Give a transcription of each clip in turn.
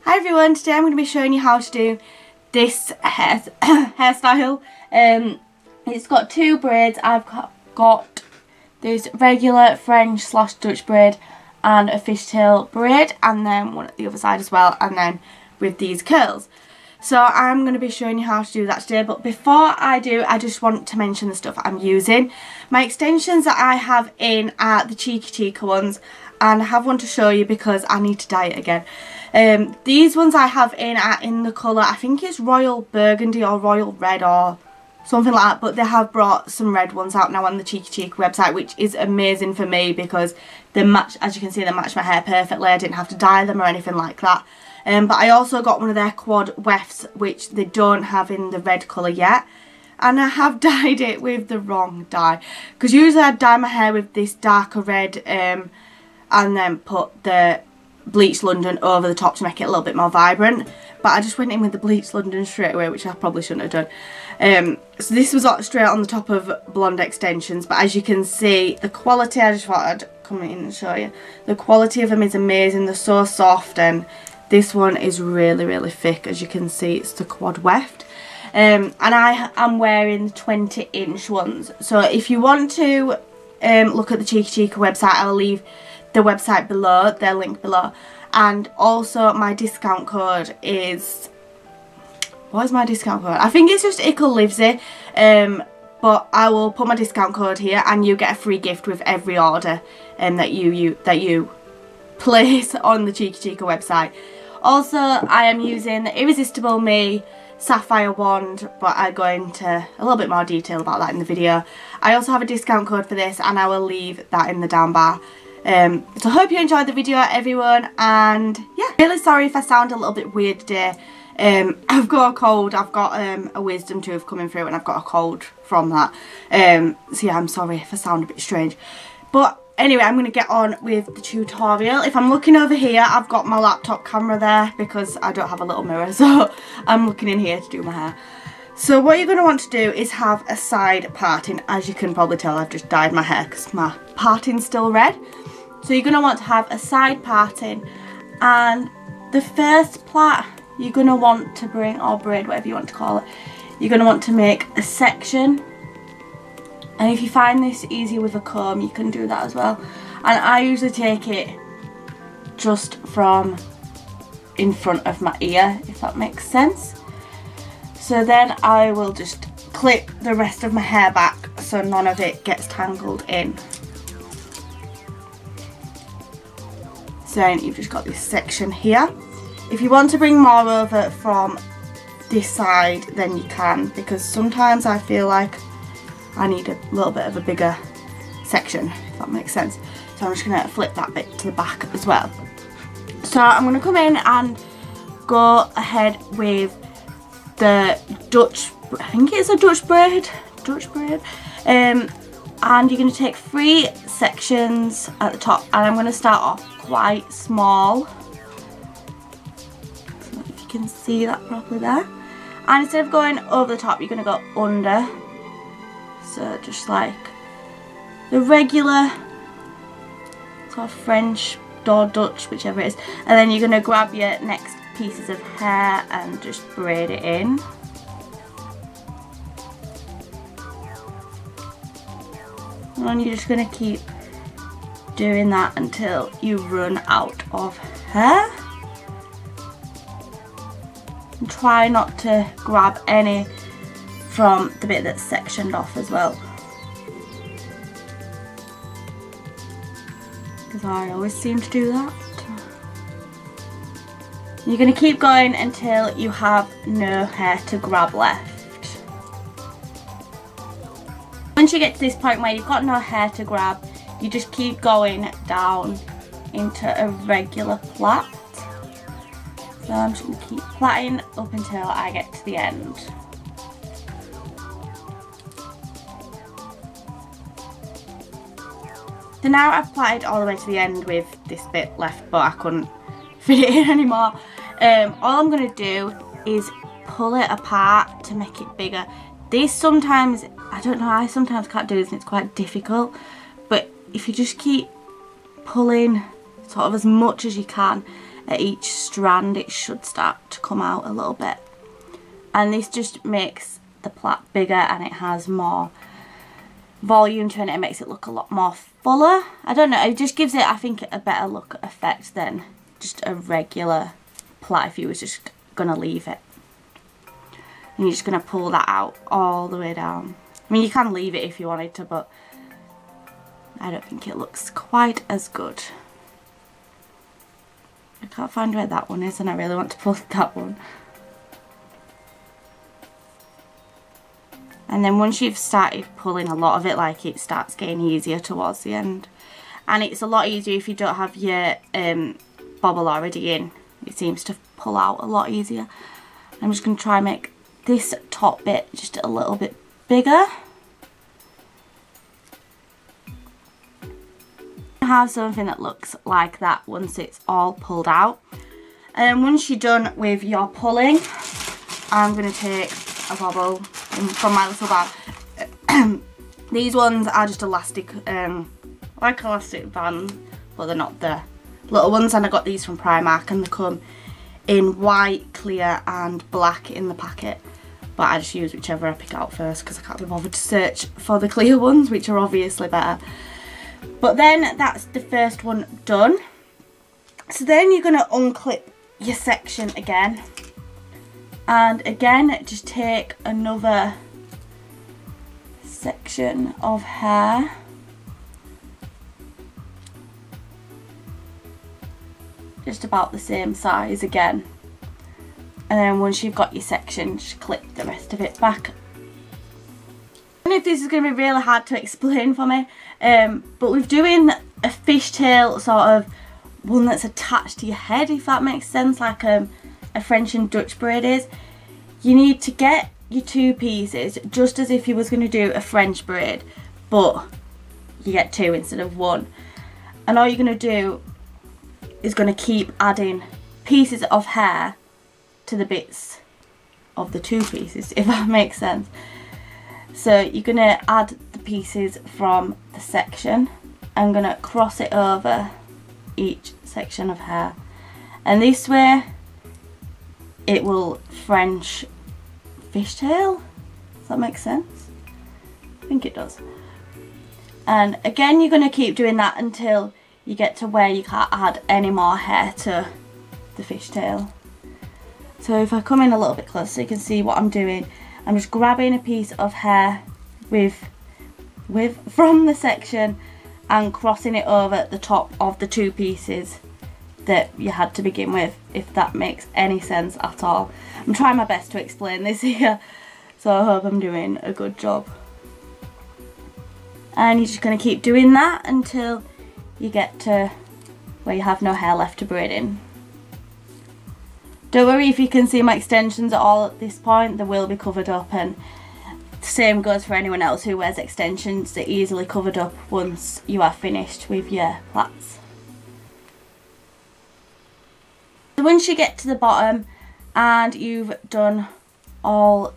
Hi everyone, today I'm going to be showing you how to do this hairstyle. It's got two braids. I've got this regular French / Dutch braid and a fishtail braid, and then one at the other side as well, and then with these curls. So I'm going to be showing you how to do that today, but before I do, I just want to mention the stuff I'm using. My extensions that I have in are the Cheeky ones, and I have one to show you because I need to dye it again. These ones I have in are in the colour, I think it's Royal Burgundy or Royal Red or something like that, but they have brought some red ones out now on the Cheeky website, which is amazing for me because they match, as you can see, they match my hair perfectly. I didn't have to dye them or anything like that. But I also got one of their quad wefts, which they don't have in the red colour yet. And I have dyed it with the wrong dye, because usually I dye my hair with this darker red and then put the bleached London over the top to make it a little bit more vibrant. But I just went in with the bleached London straight away, which I probably shouldn't have done. So this was straight on the top of blonde extensions, but as you can see, the quality, I just thought I'd come in and show you. The quality of them is amazing. They're so soft, and this one is really thick. As you can see, it's the quad weft. And I am wearing the 20-inch ones. So if you want to look at the Cheeky website, I'll leave the website below, their link below. And also my discount code is, what is my discount code? I think it's just IckleLivesy, but I will put my discount code here, and you get a free gift with every order that you place on the Cheeky website. Also, I am using the Irresistible Me Sapphire Wand, but I go into a little bit more detail about that in the video. I also have a discount code for this, and I will leave that in the down bar. So I hope you enjoyed the video, everyone, and yeah, really sorry if I sound a little bit weird today. I've got a cold. I've got a wisdom tooth coming through, and I've got a cold from that. So yeah, I'm sorry if I sound a bit strange, but anyway, I'm going to get on with the tutorial. If I'm looking over here, I've got my laptop camera there because I don't have a little mirror, so I'm looking in here to do my hair. So what you're going to want to do is have a side parting. As you can probably tell, I've just dyed my hair because my parting's still red. So you're going to want to have a side parting, and the first plait you're going to want to bring, or braid, whatever you want to call it, you're going to want to make a section. And if you find this easy with a comb, you can do that as well. And I usually take it just from in front of my ear, if that makes sense. So then I will just clip the rest of my hair back so none of it gets tangled in. So then you've just got this section here. If you want to bring more over from this side, then you can, because sometimes I feel like I need a little bit of a bigger section, if that makes sense. So I'm just going to flip that bit to the back as well. So I'm going to come in and go ahead with the Dutch, I think it's a Dutch braid. And you're going to take 3 sections at the top, and I'm going to start off quite small. So if you can see that properly there. And instead of going over the top, you're going to go under. So just like the regular sort of French or Dutch, whichever it is. And then you're going to grab your next pieces of hair and just braid it in. And you're just going to keep doing that until you run out of hair. And try not to grab any from the bit that's sectioned off as well, because I always seem to do that. You're going to keep going until you have no hair to grab left. Once you get to this point where you've got no hair to grab, you just keep going down into a regular plait. So I'm just going to keep plaiting up until I get to the end. So now I've plaited all the way to the end with this bit left, but I couldn't fit it in anymore. All I'm going to do is pull it apart to make it bigger. This sometimes, I don't know, I sometimes can't do this and it's quite difficult, but if you just keep pulling sort of as much as you can, at each strand it should start to come out a little bit. And this just makes the plait bigger and it has more volume to it. It makes it look a lot more fuller. I don't know, it just gives it, I think, a better look effect than just a regular plait if you was just gonna leave it. And you're just gonna pull that out all the way down. I mean, you can leave it if you wanted to, but I don't think it looks quite as good. I can't find where that one is and I really want to pull that one. And then once you've started pulling a lot of it, like, it starts getting easier towards the end. And it's a lot easier if you don't have your bobble already in. It seems to pull out a lot easier. I'm just going to try and make this top bit just a little bit bigger. Have something that looks like that once it's all pulled out. And once you're done with your pulling, I'm going to take a bobble from my little bag. These ones are just elastic, like elastic bands, but they're not the little ones. And I got these from Primark and they come in white, clear and black in the packet. But I just use whichever I pick out first because I can't be bothered to search for the clear ones, which are obviously better. But then that's the first one done. So then you're going to unclip your section again. And again, just take another section of hair. Just about the same size again. And then once you've got your section, just clip the rest of it back. I don't know if this is going to be really hard to explain for me, but we're doing a fishtail sort of one that's attached to your head, if that makes sense, like a French and Dutch braid is. You need to get your two pieces just as if you was going to do a French braid, but you get two instead of one. And all you're going to do is going to keep adding pieces of hair to the bits of the two pieces, if that makes sense. So you're going to add the pieces from the section. I'm going to cross it over each section of hair, and this way it will French fishtail. Does that make sense? I think it does. And again, you're going to keep doing that until you get to where you can't add any more hair to the fishtail. So if I come in a little bit closer so you can see what I'm doing, I'm just grabbing a piece of hair from the section and crossing it over the top of the two pieces that you had to begin with, if that makes any sense at all. I'm trying my best to explain this here, so I hope I'm doing a good job. And you're just going to keep doing that until you get to where you have no hair left to braid in. Don't worry if you can see my extensions at all at this point, they will be covered up, and the same goes for anyone else who wears extensions. They're easily covered up once you are finished with your plaits. So once you get to the bottom and you've done all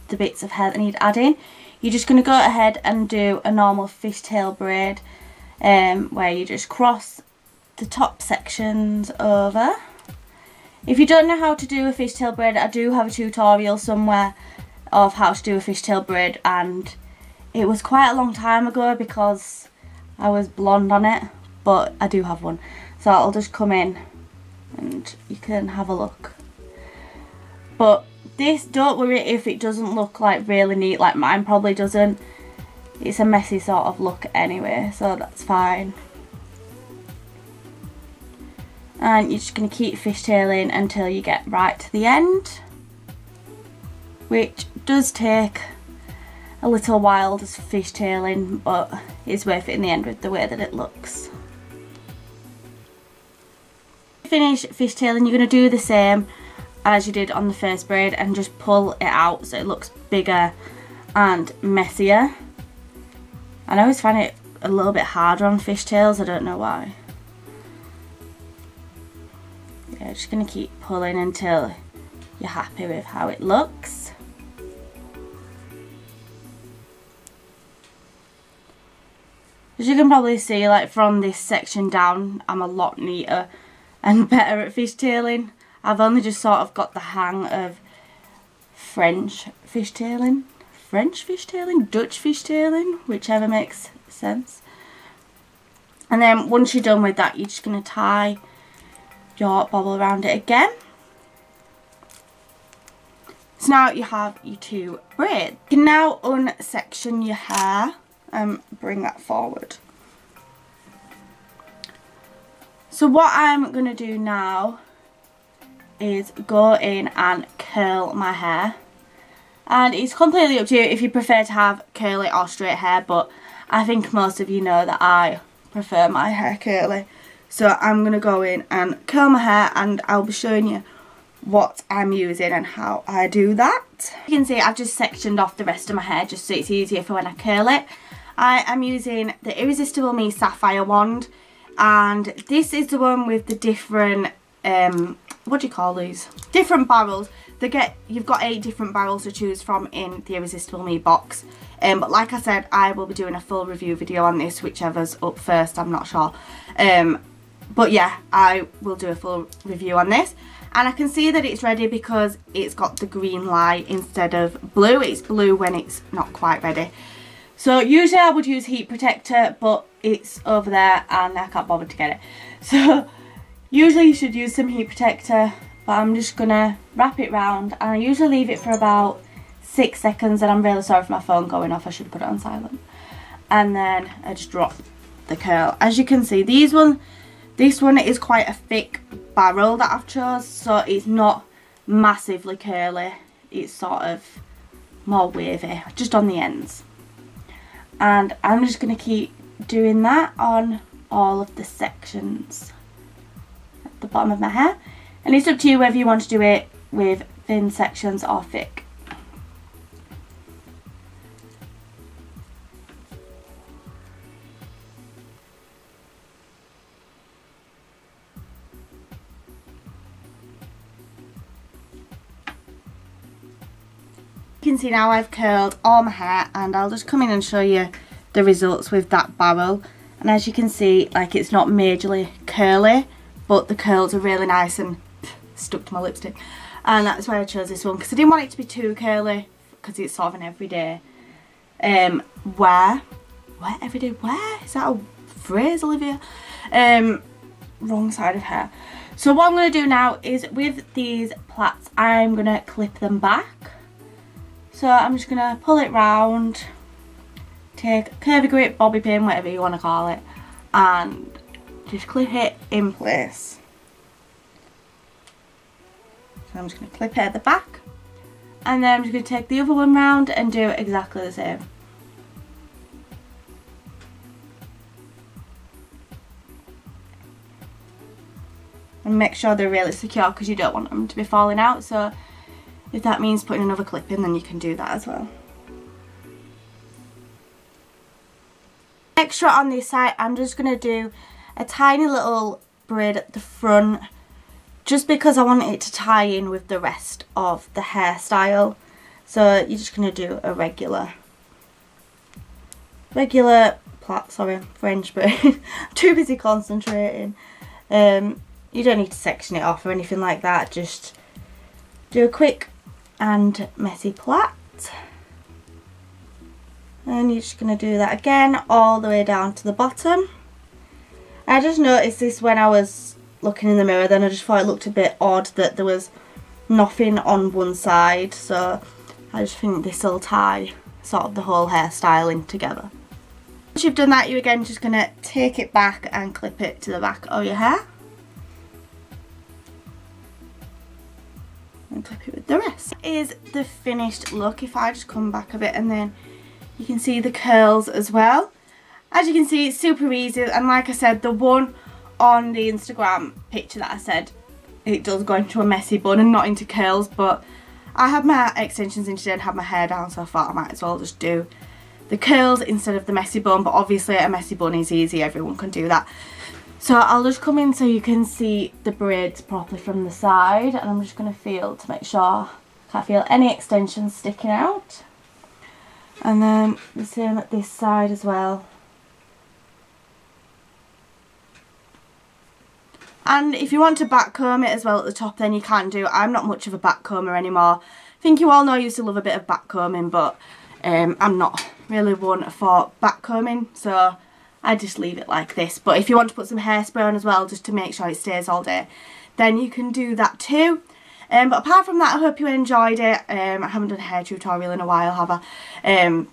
the bits of hair that need adding, you're just going to go ahead and do a normal fishtail braid, where you just cross the top sections over. If you don't know how to do a fishtail braid, I do have a tutorial somewhere of how to do a fishtail braid, and it was quite a long time ago because I was blonde on it, but I do have one. So I'll just come in and you can have a look. But this, don't worry if it doesn't look like really neat like mine probably doesn't. It's a messy sort of look anyway, so that's fine. And you're just going to keep fishtailing until you get right to the end, which does take a little while just fishtailing, but it's worth it in the end with the way that it looks. Finish fishtailing, you're going to do the same as you did on the first braid and just pull it out so it looks bigger and messier. And I always find it a little bit harder on fishtails, I don't know why. Yeah, just going to keep pulling until you're happy with how it looks. As you can probably see, like from this section down, I'm a lot neater and better at fishtailing. I've only just sort of got the hang of French fishtailing, Dutch fishtailing, whichever makes sense. And then once you're done with that, you're just going to tie your bobble around it again. So now you have your 2 braids. You can now unsection your hair and bring that forward. So what I'm going to do now is go in and curl my hair. And it's completely up to you if you prefer to have curly or straight hair, but I think most of you know that I prefer my hair curly. So I'm going to go in and curl my hair, and I'll be showing you what I'm using and how I do that. You can see I've just sectioned off the rest of my hair just so it's easier for when I curl it. I am using the Irresistible Me Sapphire wand, and this is the one with the different what do you call these? Different barrels. You've got 8 different barrels to choose from in the Irresistible Me box. But like I said, I will be doing a full review video on this, whichever's up first, I'm not sure. But yeah, I will do a full review on this. And I can see that it's ready because it's got the green light instead of blue. It's blue when it's not quite ready. So usually I would use heat protector, but it's over there and I can't bother to get it. So usually you should use some heat protector, but I'm just going to wrap it round. And I usually leave it for about 6 seconds, and I'm really sorry for my phone going off. I should have put it on silent. And then I just drop the curl. As you can see, this one is quite a thick barrel that I've chose, so it's not massively curly. It's sort of more wavy, just on the ends. And I'm just going to keep doing that on all of the sections at the bottom of my hair. And it's up to you whether you want to do it with thin sections or thick. You can see now I've curled all my hair, and I'll just come in and show you the results with that barrel. And as you can see, like, it's not majorly curly, but the curls are really nice and stuck to my lipstick. And that's why I chose this one, because I didn't want it to be too curly, because it's sort of an everyday wear. Everyday wear? Is that a phrase, Olivia? Wrong side of hair. So what I'm going to do now is, with these plaits, I'm going to clip them back. So I'm just going to pull it round, take a curvy grip, bobby pin, whatever you want to call it, and just clip it in place. So I'm just going to clip it at the back, and then I'm just going to take the other one round and do exactly the same. And make sure they're really secure, because you don't want them to be falling out. So if that means putting another clip in, then you can do that as well. Extra on this side, I'm just going to do a tiny little braid at the front, just because I want it to tie in with the rest of the hairstyle. So you're just going to do a regular French braid. I'm too busy concentrating. You don't need to section it off or anything like that, just do a quick and messy plait, and you're just going to do that again all the way down to the bottom. I just noticed this when I was looking in the mirror, then I just thought it looked a bit odd that there was nothing on one side, so I just think this will tie sort of the whole hairstyle in together. Once you've done that, you're again just going to take it back and clip it to the back of your hair. And clip it with the rest. That is the finished look. If I just come back a bit, and then you can see the curls as well. As you can see, it's super easy, and like I said, the one on the Instagram picture that I said, it does go into a messy bun and not into curls, but I had my extensions in today and had my hair down, so I thought I might as well just do the curls instead of the messy bun. But obviously a messy bun is easy, everyone can do that. So I'll just come in so you can see the braids properly from the side, and I'm just going to feel to make sure I can't feel any extensions sticking out. And then the same at this side as well. And if you want to back comb it as well at the top, then you can do. I'm not much of a back comber anymore. I think you all know I used to love a bit of back combing, but I'm not really one for back combing, so I just leave it like this. But if you want to put some hairspray on as well, just to make sure it stays all day, then you can do that too. But apart from that, I hope you enjoyed it. I haven't done a hair tutorial in a while, have I?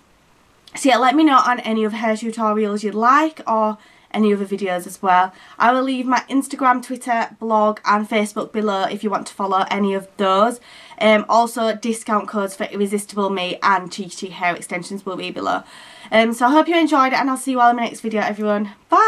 So yeah, let me know on any other hair tutorials you'd like, or any other videos as well. I will leave my Instagram, Twitter, blog and Facebook below if you want to follow any of those. Also, discount codes for Irresistible Me and Cheeky Cheek Hair Extensions will be below. So I hope you enjoyed it, and I'll see you all in my next video, everyone. Bye!